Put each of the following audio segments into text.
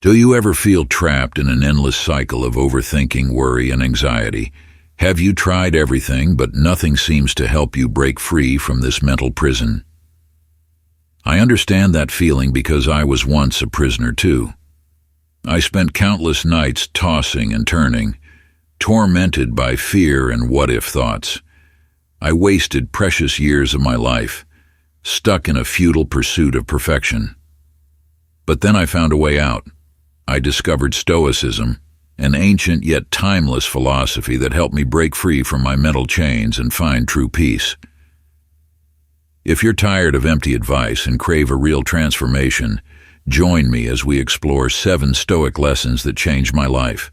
Do you ever feel trapped in an endless cycle of overthinking, worry, and anxiety? Have you tried everything, but nothing seems to help you break free from this mental prison? I understand that feeling because I was once a prisoner too. I spent countless nights tossing and turning, tormented by fear and what-if thoughts. I wasted precious years of my life, stuck in a futile pursuit of perfection. But then I found a way out. I discovered Stoicism, an ancient yet timeless philosophy that helped me break free from my mental chains and find true peace. If you're tired of empty advice and crave a real transformation, join me as we explore 7 Stoic lessons that changed my life.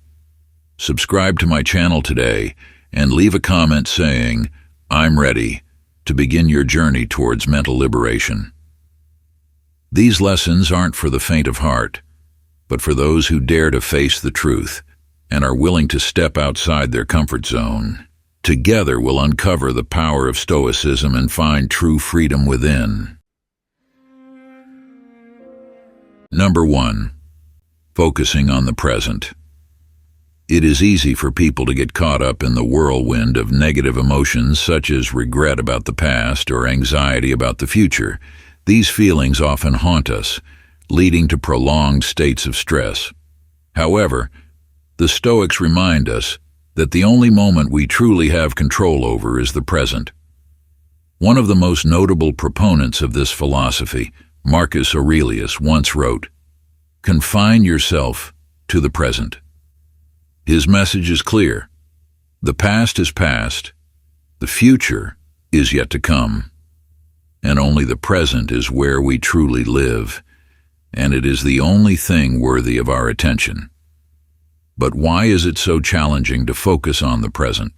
Subscribe to my channel today and leave a comment saying, "I'm ready," to begin your journey towards mental liberation. These lessons aren't for the faint of heart, but for those who dare to face the truth and are willing to step outside their comfort zone. Together we'll uncover the power of Stoicism and find true freedom within. Number 1. Focusing on the present. It is easy for people to get caught up in the whirlwind of negative emotions such as regret about the past or anxiety about the future. These feelings often haunt us, leading to prolonged states of stress. However, the Stoics remind us that the only moment we truly have control over is the present. One of the most notable proponents of this philosophy, Marcus Aurelius, once wrote, "Confine yourself to the present." His message is clear. The past is past, the future is yet to come, and only the present is where we truly live, and it is the only thing worthy of our attention. But why is it so challenging to focus on the present?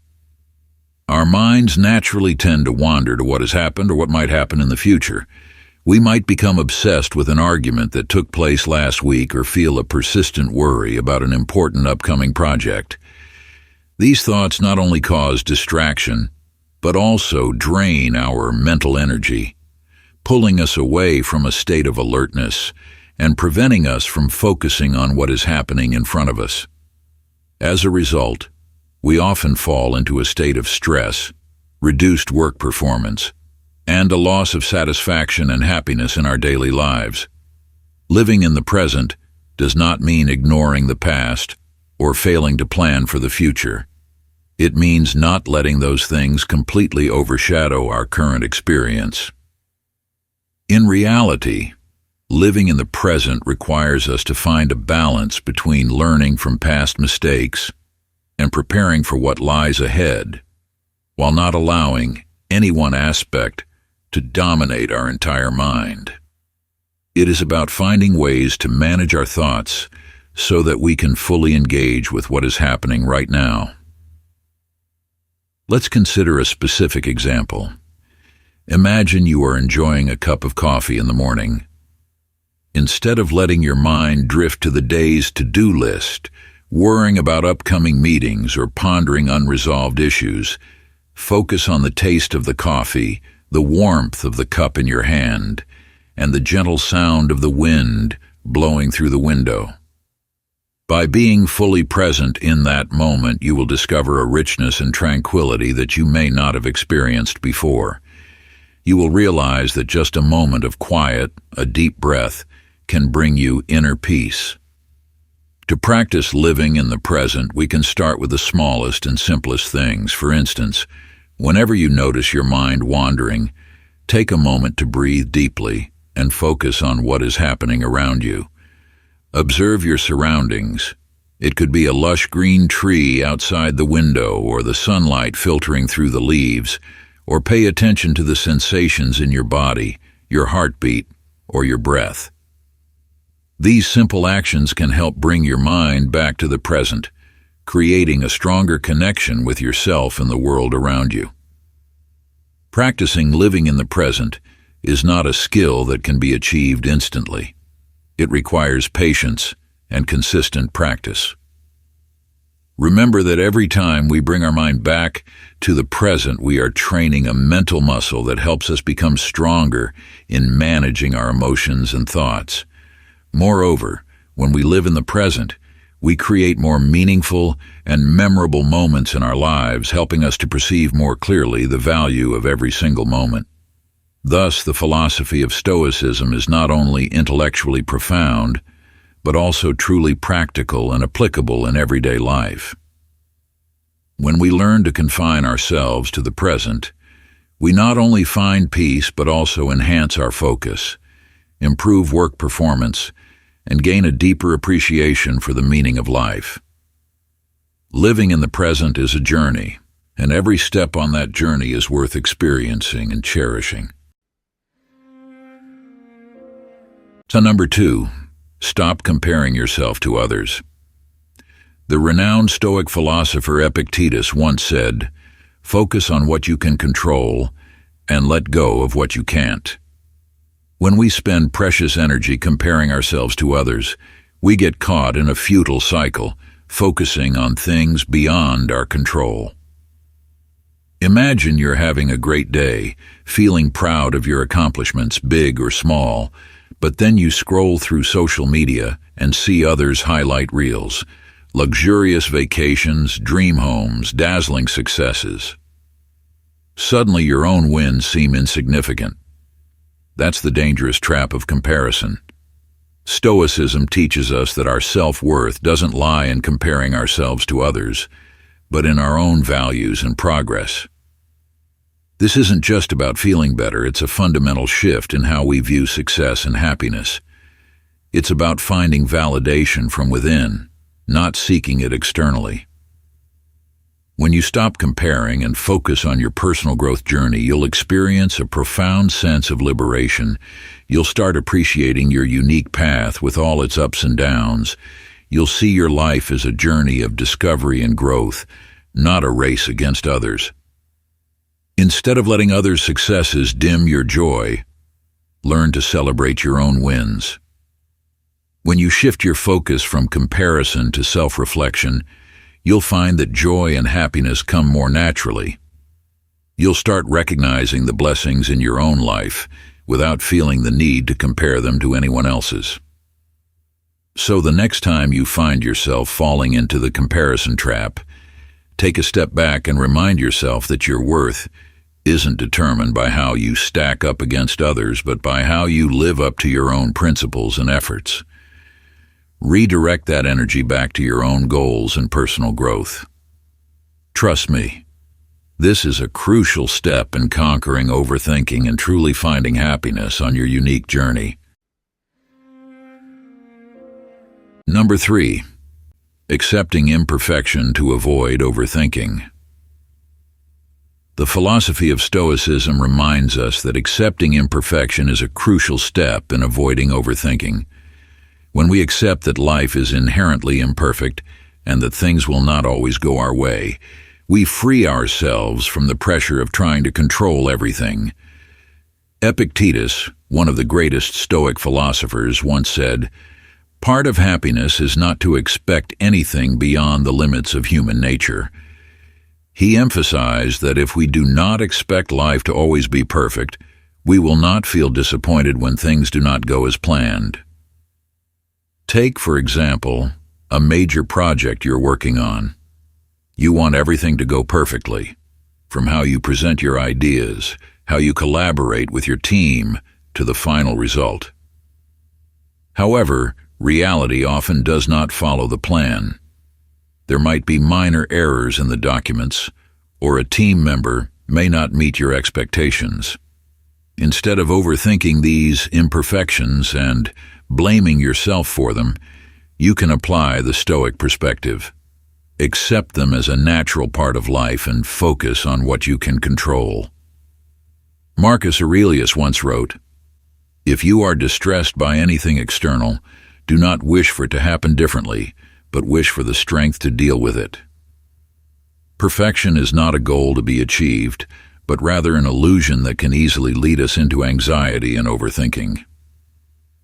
Our minds naturally tend to wander to what has happened or what might happen in the future. We might become obsessed with an argument that took place last week or feel a persistent worry about an important upcoming project. These thoughts not only cause distraction, but also drain our mental energy, pulling us away from a state of alertness and preventing us from focusing on what is happening in front of us. As a result, we often fall into a state of stress, reduced work performance, and a loss of satisfaction and happiness in our daily lives. Living in the present does not mean ignoring the past or failing to plan for the future. It means not letting those things completely overshadow our current experience. In reality, living in the present requires us to find a balance between learning from past mistakes and preparing for what lies ahead, while not allowing any one aspect to dominate our entire mind. It is about finding ways to manage our thoughts so that we can fully engage with what is happening right now. Let's consider a specific example. Imagine you are enjoying a cup of coffee in the morning. Instead of letting your mind drift to the day's to-do list, worrying about upcoming meetings or pondering unresolved issues, focus on the taste of the coffee, the warmth of the cup in your hand, and the gentle sound of the wind blowing through the window. By being fully present in that moment, you will discover a richness and tranquility that you may not have experienced before. You will realize that just a moment of quiet, a deep breath, can bring you inner peace. To practice living in the present, we can start with the smallest and simplest things. For instance, whenever you notice your mind wandering, take a moment to breathe deeply and focus on what is happening around you. Observe your surroundings. It could be a lush green tree outside the window or the sunlight filtering through the leaves, or pay attention to the sensations in your body, your heartbeat, or your breath. These simple actions can help bring your mind back to the present, creating a stronger connection with yourself and the world around you. Practicing living in the present is not a skill that can be achieved instantly. It requires patience and consistent practice. Remember that every time we bring our mind back to the present, we are training a mental muscle that helps us become stronger in managing our emotions and thoughts. Moreover, When we live in the present, we create more meaningful and memorable moments in our lives, helping us to perceive more clearly the value of every single moment. Thus, the philosophy of Stoicism is not only intellectually profound, but also truly practical and applicable in everyday life. When we learn to confine ourselves to the present, we not only find peace but also enhance our focus, improve work performance, and gain a deeper appreciation for the meaning of life. Living in the present is a journey, and every step on that journey is worth experiencing and cherishing. So number 2, stop comparing yourself to others. The renowned Stoic philosopher Epictetus once said, "Focus on what you can control and let go of what you can't." When we spend precious energy comparing ourselves to others, we get caught in a futile cycle, focusing on things beyond our control. Imagine you're having a great day, feeling proud of your accomplishments, big or small, but then you scroll through social media and see others' highlight reels, luxurious vacations, dream homes, dazzling successes. Suddenly your own wins seem insignificant. That's the dangerous trap of comparison. Stoicism teaches us that our self-worth doesn't lie in comparing ourselves to others, but in our own values and progress. This isn't just about feeling better, it's a fundamental shift in how we view success and happiness. It's about finding validation from within, not seeking it externally. When you stop comparing and focus on your personal growth journey, you'll experience a profound sense of liberation. You'll start appreciating your unique path with all its ups and downs. You'll see your life as a journey of discovery and growth, not a race against others. Instead of letting others' successes dim your joy, learn to celebrate your own wins. When you shift your focus from comparison to self-reflection, you'll find that joy and happiness come more naturally. You'll start recognizing the blessings in your own life without feeling the need to compare them to anyone else's. So the next time you find yourself falling into the comparison trap, take a step back and remind yourself that your worth isn't determined by how you stack up against others, but by how you live up to your own principles and efforts. Redirect that energy back to your own goals and personal growth. Trust me, this is a crucial step in conquering overthinking and truly finding happiness on your unique journey. Number 3, accepting imperfection to avoid overthinking. The philosophy of Stoicism reminds us that accepting imperfection is a crucial step in avoiding overthinking. When we accept that life is inherently imperfect and that things will not always go our way, we free ourselves from the pressure of trying to control everything. Epictetus, one of the greatest Stoic philosophers, once said, "Part of happiness is not to expect anything beyond the limits of human nature." He emphasized that if we do not expect life to always be perfect, we will not feel disappointed when things do not go as planned. Take, for example, a major project you're working on. You want everything to go perfectly, from how you present your ideas, how you collaborate with your team, to the final result. However, reality often does not follow the plan. There might be minor errors in the documents, or a team member may not meet your expectations. Instead of overthinking these imperfections and blaming yourself for them, you can apply the Stoic perspective. Accept them as a natural part of life and focus on what you can control. Marcus Aurelius once wrote, "If you are distressed by anything external, do not wish for it to happen differently, but wish for the strength to deal with it." Perfection is not a goal to be achieved, but rather an illusion that can easily lead us into anxiety and overthinking.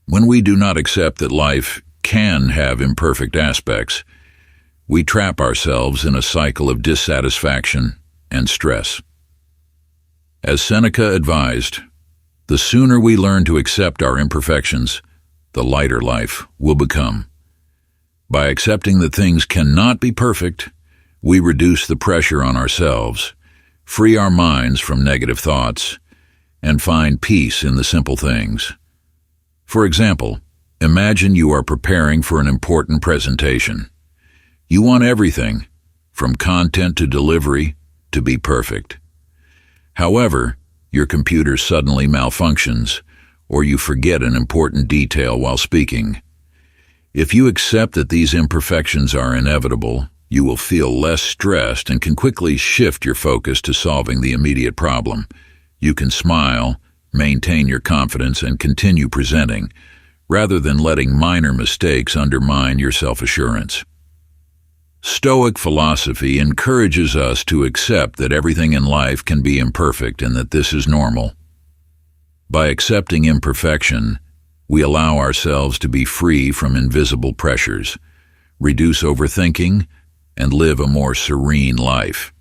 When we do not accept that life can have imperfect aspects, we trap ourselves in a cycle of dissatisfaction and stress. As Seneca advised, the sooner we learn to accept our imperfections, the lighter life will become. By accepting that things cannot be perfect, we reduce the pressure on ourselves, free our minds from negative thoughts, and find peace in the simple things. For example, imagine you are preparing for an important presentation. You want everything, from content to delivery, to be perfect. However, your computer suddenly malfunctions, or you forget an important detail while speaking. If you accept that these imperfections are inevitable, you will feel less stressed and can quickly shift your focus to solving the immediate problem. You can smile, maintain your confidence, and continue presenting, rather than letting minor mistakes undermine your self-assurance. Stoic philosophy encourages us to accept that everything in life can be imperfect and that this is normal. By accepting imperfection, we allow ourselves to be free from invisible pressures, reduce overthinking, and live a more serene life.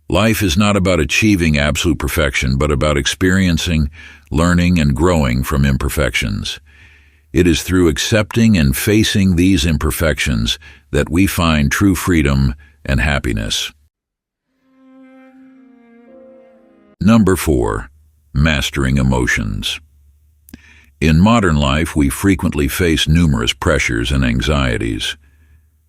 Life is not about achieving absolute perfection, but about experiencing, learning, and growing from imperfections. It is through accepting and facing these imperfections that we find true freedom and happiness. Number 4. Mastering emotions. In modern life, we frequently face numerous pressures and anxieties.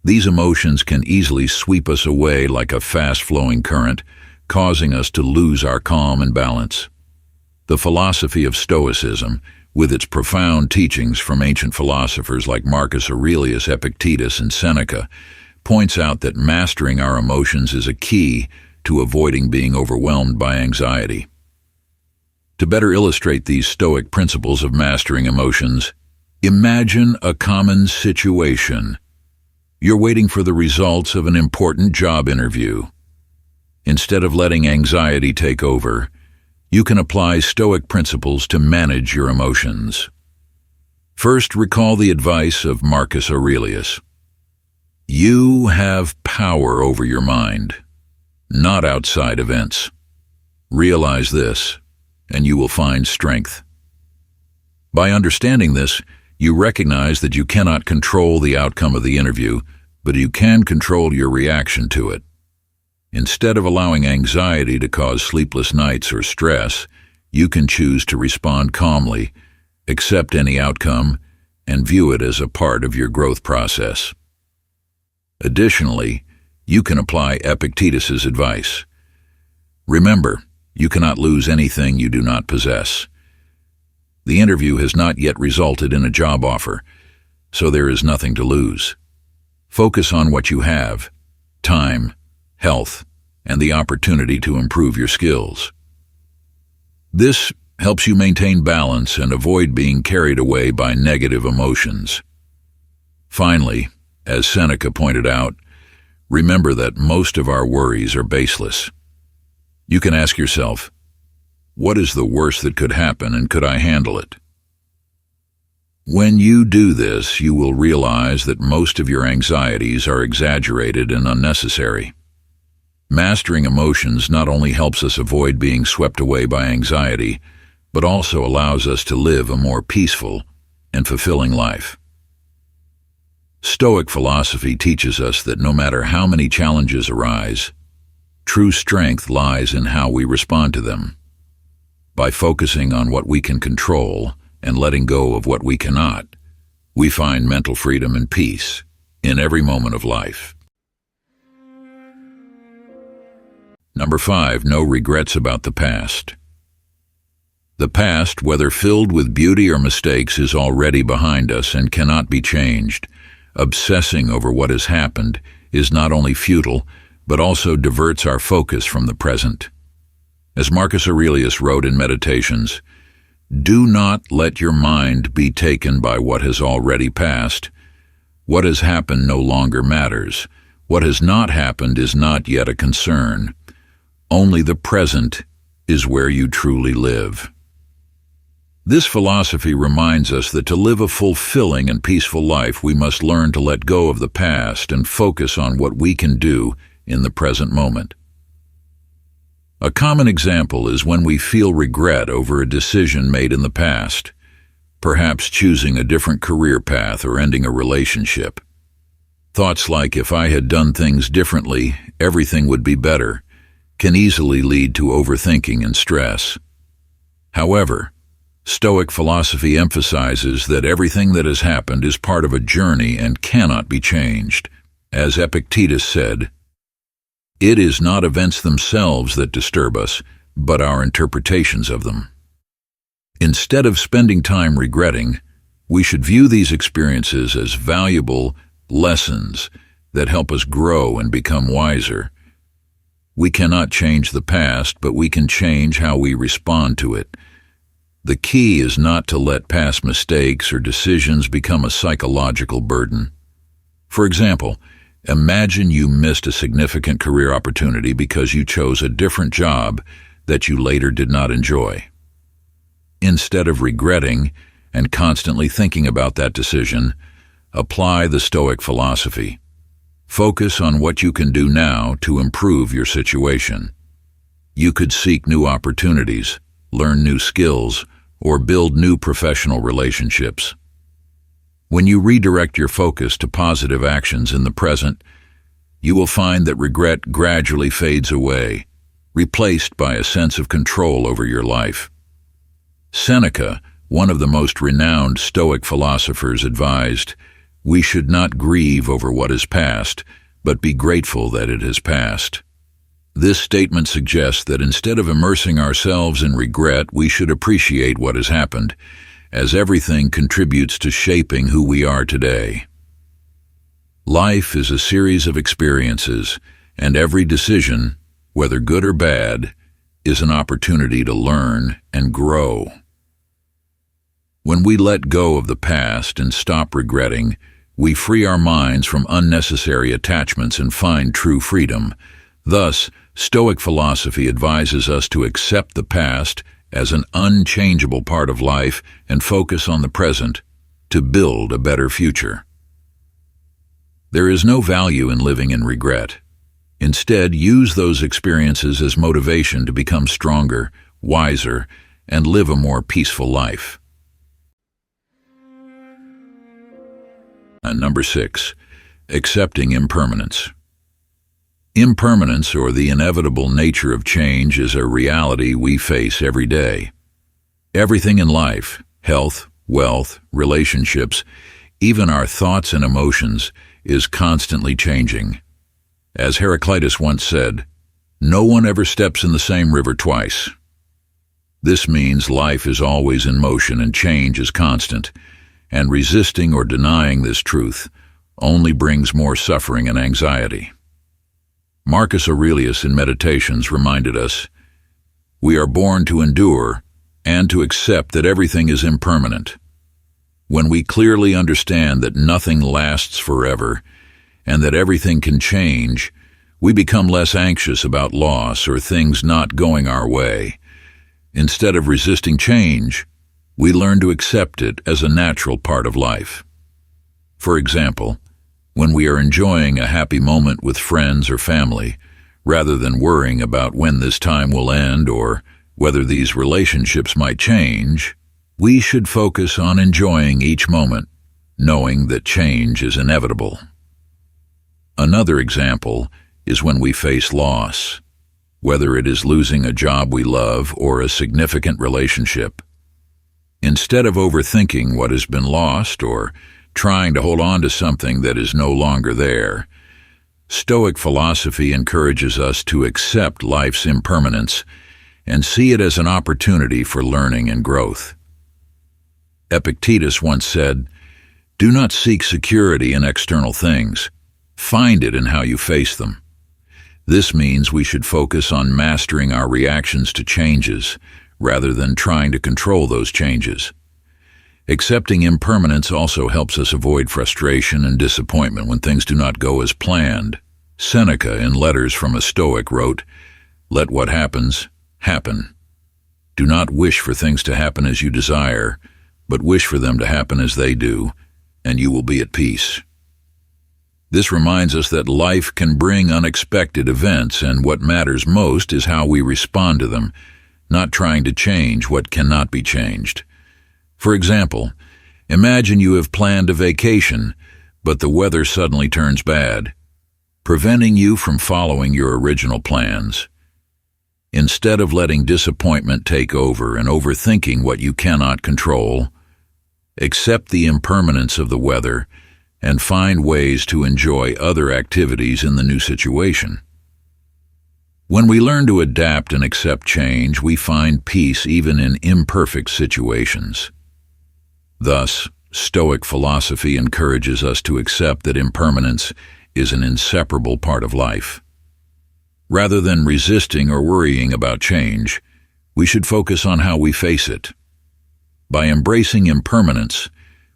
These emotions can easily sweep us away like a fast-flowing current, causing us to lose our calm and balance. The philosophy of Stoicism, with its profound teachings from ancient philosophers like Marcus Aurelius, Epictetus, and Seneca, points out that mastering our emotions is a key to avoiding being overwhelmed by anxiety. To better illustrate these Stoic principles of mastering emotions, imagine a common situation. You're waiting for the results of an important job interview. Instead of letting anxiety take over, you can apply Stoic principles to manage your emotions. First, recall the advice of Marcus Aurelius. You have power over your mind, not outside events. Realize this, and you will find strength. By understanding this, you recognize that you cannot control the outcome of the interview, but you can control your reaction to it. Instead of allowing anxiety to cause sleepless nights or stress, you can choose to respond calmly, accept any outcome, and view it as a part of your growth process. Additionally, you can apply Epictetus's advice. Remember, you cannot lose anything you do not possess. The interview has not yet resulted in a job offer, so there is nothing to lose. Focus on what you have: time, health, and the opportunity to improve your skills. This helps you maintain balance and avoid being carried away by negative emotions. Finally, as Seneca pointed out, remember that most of our worries are baseless. You can ask yourself, what is the worst that could happen, and could I handle it? When you do this, you will realize that most of your anxieties are exaggerated and unnecessary. Mastering emotions not only helps us avoid being swept away by anxiety, but also allows us to live a more peaceful and fulfilling life. Stoic philosophy teaches us that no matter how many challenges arise, true strength lies in how we respond to them. By focusing on what we can control and letting go of what we cannot, we find mental freedom and peace in every moment of life. Number 5, no regrets about the past. The past, whether filled with beauty or mistakes, is already behind us and cannot be changed. Obsessing over what has happened is not only futile, but also diverts our focus from the present. As Marcus Aurelius wrote in Meditations, "Do not let your mind be taken by what has already passed. What has happened no longer matters. What has not happened is not yet a concern. Only the present is where you truly live." This philosophy reminds us that to live a fulfilling and peaceful life, we must learn to let go of the past and focus on what we can do in the present moment. A common example is when we feel regret over a decision made in the past, perhaps choosing a different career path or ending a relationship. Thoughts like, if I had done things differently, everything would be better, can easily lead to overthinking and stress. However, Stoic philosophy emphasizes that everything that has happened is part of a journey and cannot be changed. As Epictetus said, "It is not events themselves that disturb us, but our interpretations of them." Instead of spending time regretting, we should view these experiences as valuable lessons that help us grow and become wiser. We cannot change the past, but we can change how we respond to it. The key is not to let past mistakes or decisions become a psychological burden. For example, imagine you missed a significant career opportunity because you chose a different job that you later did not enjoy. Instead of regretting and constantly thinking about that decision, apply the Stoic philosophy. Focus on what you can do now to improve your situation. You could seek new opportunities, learn new skills, or build new professional relationships. When you redirect your focus to positive actions in the present, you will find that regret gradually fades away, replaced by a sense of control over your life. Seneca, one of the most renowned Stoic philosophers, advised, "We should not grieve over what is past, but be grateful that it has passed." This statement suggests that instead of immersing ourselves in regret, we should appreciate what has happened, as everything contributes to shaping who we are today. Life is a series of experiences, and every decision, whether good or bad, is an opportunity to learn and grow. When we let go of the past and stop regretting, we free our minds from unnecessary attachments and find true freedom. Thus, Stoic philosophy advises us to accept the past as an unchangeable part of life and focus on the present to build a better future. There is no value in living in regret. Instead, use those experiences as motivation to become stronger, wiser, and live a more peaceful life. And number 6, accepting impermanence. Impermanence, or the inevitable nature of change, is a reality we face every day. Everything in life, health, wealth, relationships, even our thoughts and emotions, is constantly changing. As Heraclitus once said, "No one ever steps in the same river twice." This means life is always in motion and change is constant, and resisting or denying this truth only brings more suffering and anxiety. Marcus Aurelius in Meditations reminded us, "We are born to endure and to accept that everything is impermanent." When we clearly understand that nothing lasts forever and that everything can change, we become less anxious about loss or things not going our way. Instead of resisting change, we learn to accept it as a natural part of life. For example, when we are enjoying a happy moment with friends or family, rather than worrying about when this time will end or whether these relationships might change, we should focus on enjoying each moment, knowing that change is inevitable. Another example is when we face loss, whether it is losing a job we love or a significant relationship. Instead of overthinking what has been lost or trying to hold on to something that is no longer there, Stoic philosophy encourages us to accept life's impermanence and see it as an opportunity for learning and growth. Epictetus once said, "Do not seek security in external things. Find it in how you face them." This means we should focus on mastering our reactions to changes rather than trying to control those changes. Accepting impermanence also helps us avoid frustration and disappointment when things do not go as planned. Seneca, in Letters from a Stoic, wrote, "Let what happens, happen. Do not wish for things to happen as you desire, but wish for them to happen as they do, and you will be at peace." This reminds us that life can bring unexpected events, and what matters most is how we respond to them, not trying to change what cannot be changed. For example, imagine you have planned a vacation, but the weather suddenly turns bad, preventing you from following your original plans. Instead of letting disappointment take over and overthinking what you cannot control, accept the impermanence of the weather and find ways to enjoy other activities in the new situation. When we learn to adapt and accept change, we find peace even in imperfect situations. Thus, Stoic philosophy encourages us to accept that impermanence is an inseparable part of life. Rather than resisting or worrying about change, we should focus on how we face it. By embracing impermanence,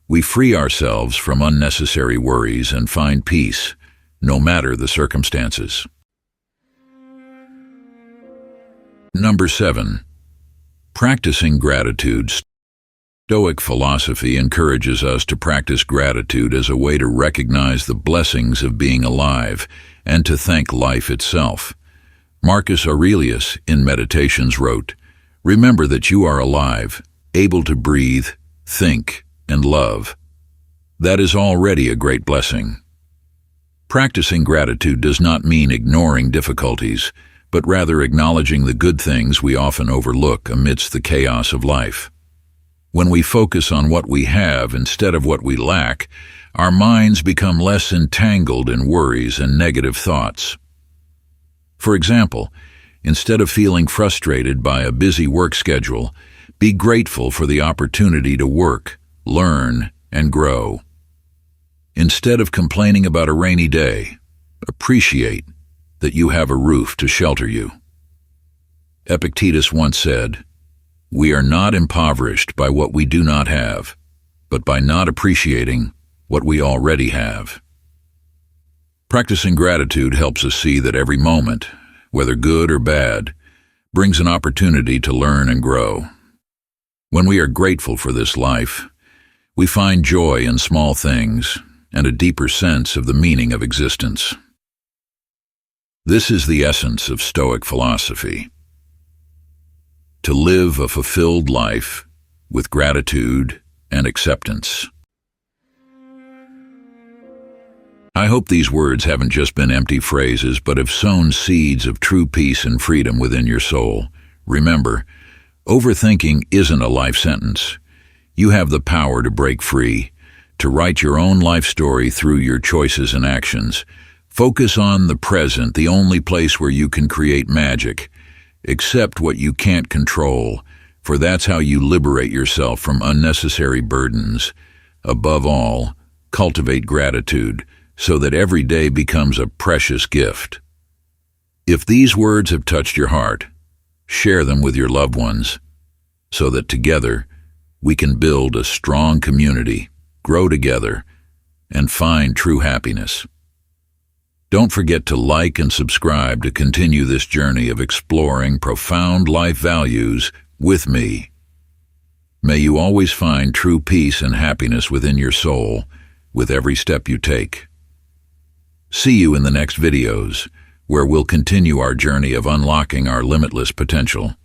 we free ourselves from unnecessary worries and find peace, no matter the circumstances. Number 7. Practicing gratitude. Stoic philosophy encourages us to practice gratitude as a way to recognize the blessings of being alive and to thank life itself. Marcus Aurelius, in Meditations, wrote, "Remember that you are alive, able to breathe, think, and love. That is already a great blessing." Practicing gratitude does not mean ignoring difficulties, but rather acknowledging the good things we often overlook amidst the chaos of life. When we focus on what we have instead of what we lack, our minds become less entangled in worries and negative thoughts. For example, instead of feeling frustrated by a busy work schedule, be grateful for the opportunity to work, learn, and grow. Instead of complaining about a rainy day, appreciate that you have a roof to shelter you. Epictetus once said, "We are not impoverished by what we do not have, but by not appreciating what we already have." Practicing gratitude helps us see that every moment, whether good or bad, brings an opportunity to learn and grow. When we are grateful for this life, we find joy in small things and a deeper sense of the meaning of existence. This is the essence of Stoic philosophy: to live a fulfilled life with gratitude and acceptance. I hope these words haven't just been empty phrases, but have sown seeds of true peace and freedom within your soul. Remember, overthinking isn't a life sentence. You have the power to break free, to write your own life story through your choices and actions. Focus on the present, the only place where you can create magic. Accept what you can't control, for that's how you liberate yourself from unnecessary burdens. Above all, cultivate gratitude, so that every day becomes a precious gift. If these words have touched your heart, share them with your loved ones, so that together we can build a strong community, grow together, and find true happiness. Don't forget to like and subscribe to continue this journey of exploring profound life values with me. May you always find true peace and happiness within your soul with every step you take. See you in the next videos, where we'll continue our journey of unlocking our limitless potential.